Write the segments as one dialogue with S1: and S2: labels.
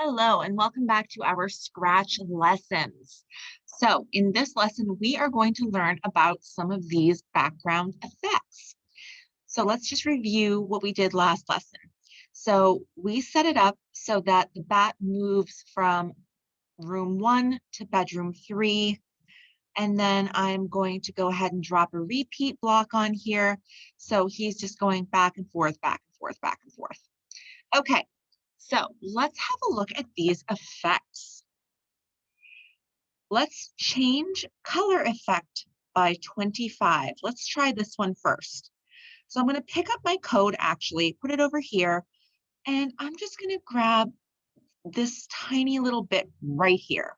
S1: Hello, and welcome back to our Scratch lessons. So, in this lesson, we are going to learn about some of these background effects. So, let's just review what we did last lesson. So, we set it up so that the bat moves from room 1 to bedroom 3. And then I'm going to go ahead and drop a repeat block on here. So, he's just going back and forth, back and forth, back and forth. Okay, so let's have a look at these effects. Let's change color effect by 25. Let's try this one first. So I'm going to pick up my code actually, put it over here, and I'm just going to grab this tiny little bit right here.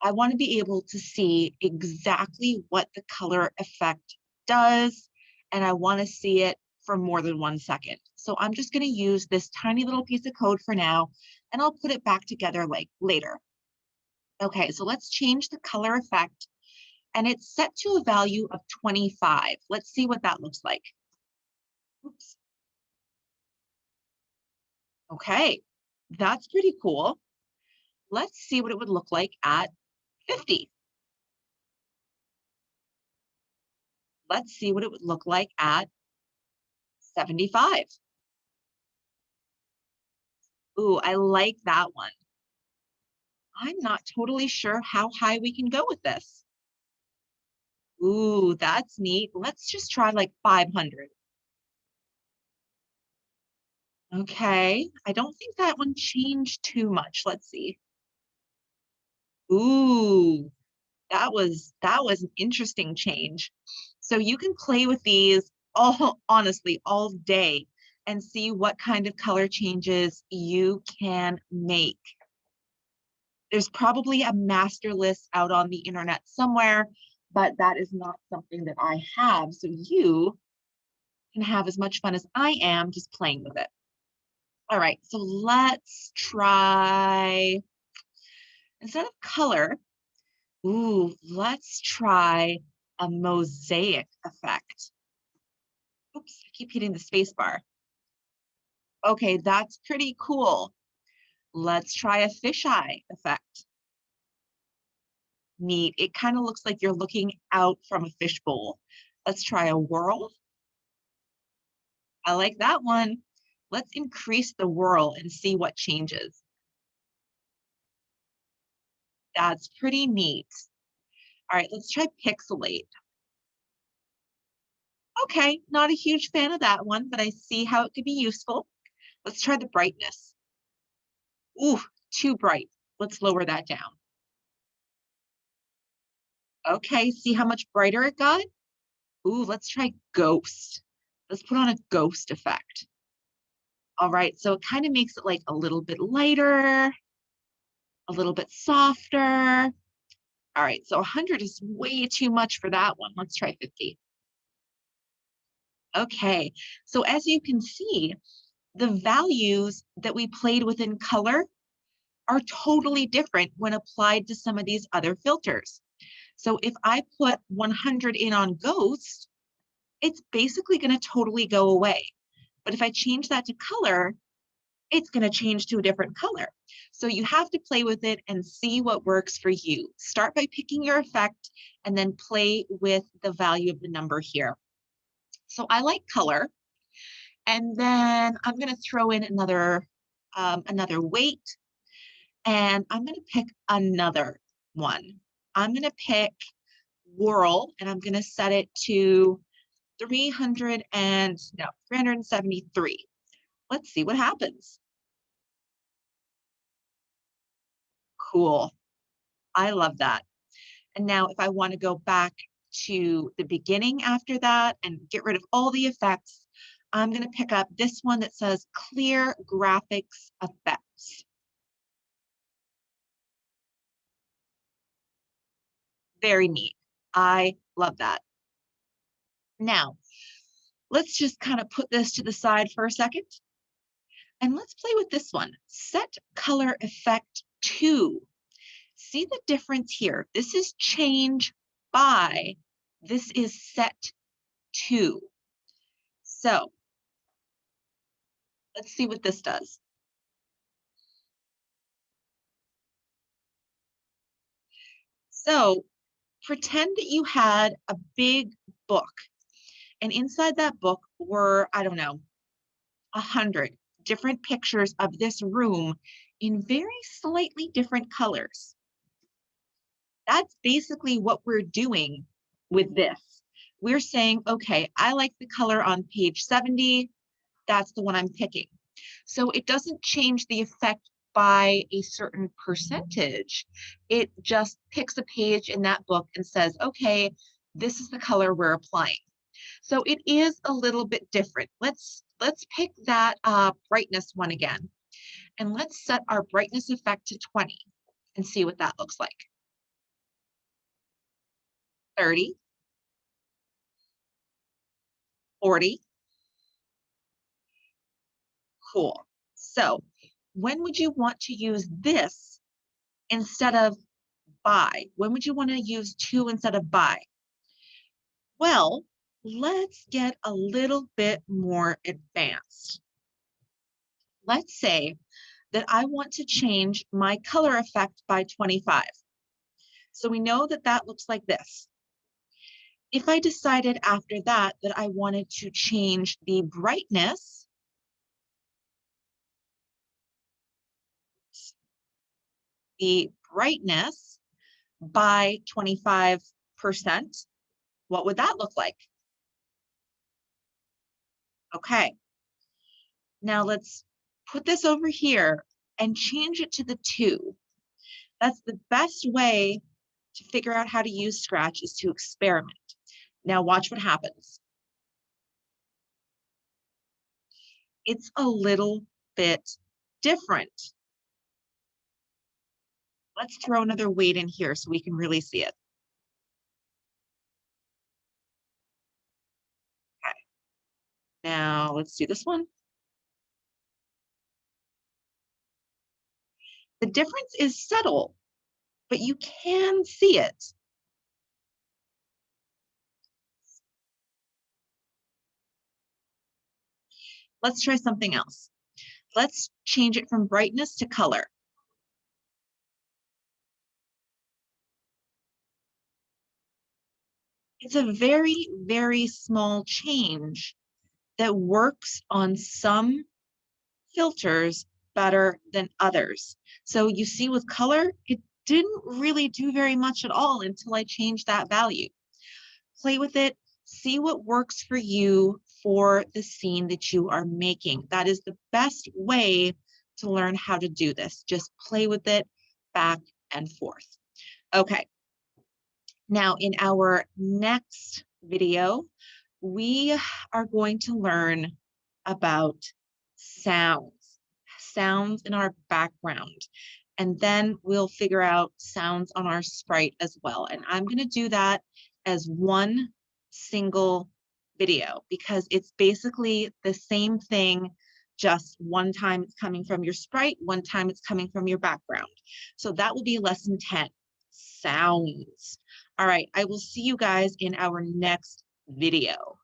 S1: I want to be able to see exactly what the color effect does, and I want to see it for more than 1 second. So I'm just going to use this tiny little piece of code for now, and I'll put it back together like later. Okay, so let's change the color effect, and it's set to a value of 25. Let's see what that looks like. Oops. Okay, that's pretty cool. Let's see what it would look like at 50. Let's see what it would look like at 75. Ooh, I like that one. I'm not totally sure how high we can go with this. Ooh, that's neat. Let's just try like 500. Okay, I don't think that one changed too much. Let's see. Ooh, that was an interesting change. So you can play with these all honestly all day and see what kind of color changes you can make. There's probably a master list out on the internet somewhere, but that is not something that I have. So you can have as much fun as I am just playing with it. All right, so let's try, instead of color, ooh, let's try a mosaic effect. Oops, I keep hitting the space bar. Okay, that's pretty cool. Let's try a fisheye effect. Neat. It kind of looks like you're looking out from a fishbowl. Let's try a whirl. I like that one. Let's increase the whirl and see what changes. That's pretty neat. All right, let's try pixelate. Okay, not a huge fan of that one, but I see how it could be useful. Let's try the brightness. Ooh, too bright. Let's lower that down. Okay, see how much brighter it got? Ooh, let's try ghost. Let's put on a ghost effect. All right, so it kind of makes it like a little bit lighter, a little bit softer. All right, so 100 is way too much for that one. Let's try 50. Okay, so as you can see, the values that we played within color are totally different when applied to some of these other filters. So if I put 100 in on ghost, it's basically going to totally go away. But if I change that to color, it's going to change to a different color. So you have to play with it and see what works for you. Start by picking your effect and then play with the value of the number here. So I like color. And then I'm going to throw in another weight, and I'm going to pick another one. I'm going to pick whirl, and I'm going to set it to 373. Let's see what happens. Cool. I love that. And now if I want to go back to the beginning after that and get rid of all the effects, I'm going to pick up this one that says clear graphics effects. Very neat. I love that. Now, let's just kind of put this to the side for a second. And let's play with this one. Set color effect 2. See the difference here? This is change by, this is set to. So let's see what this does. So pretend that you had a big book, and inside that book were, I don't know, 100 different pictures of this room in very slightly different colors. That's basically what we're doing with this. We're saying, okay, I like the color on page 70. That's the one I'm picking. So it doesn't change the effect by a certain percentage. It just picks a page in that book and says, okay, this is the color we're applying. So it is a little bit different. Let's pick that brightness one again, and let's set our brightness effect to 20 and see what that looks like. 30, 40, cool. So when would you want to use this instead of by? When would you want to use to instead of by? Well, let's get a little bit more advanced. Let's say that I want to change my color effect by 25. So we know that that looks like this. If I decided after that that I wanted to change the brightness by 25%, what would that look like? Okay, now let's put this over here and change it to the 2. That's the best way to figure out how to use Scratch, is to experiment. Now watch what happens. It's a little bit different. Let's throw another weight in here so we can really see it. Okay. Now let's do this one. The difference is subtle, but you can see it. Let's try something else. Let's change it from brightness to color. It's a very, very small change that works on some filters better than others. So you see with color, it didn't really do very much at all until I changed that value. Play with it, see what works for you for the scene that you are making. That is the best way to learn how to do this. Just play with it back and forth. Okay, now in our next video, we are going to learn about sounds in our background. And then we'll figure out sounds on our sprite as well. And I'm going to do that as one single video because it's basically the same thing, just one time it's coming from your sprite, one time it's coming from your background. So that will be lesson 10, sounds. All right, I will see you guys in our next video.